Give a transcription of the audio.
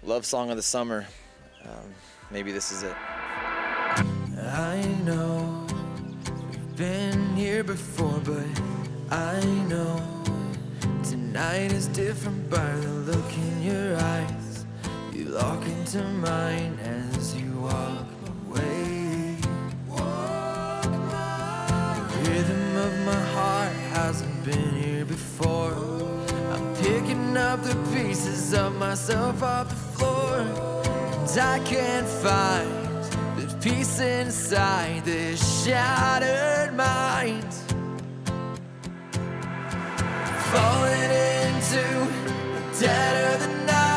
love song of the summer. Maybe this is it. I know we've been here before, but I know tonight is different by the look in your eyes. You lock into mine as you walk away. The rhythm of my heart hasn't been here before. I'm picking up the pieces of myself off the floor, and I can't find the peace inside this shattered mind. Falling into the dead of the night.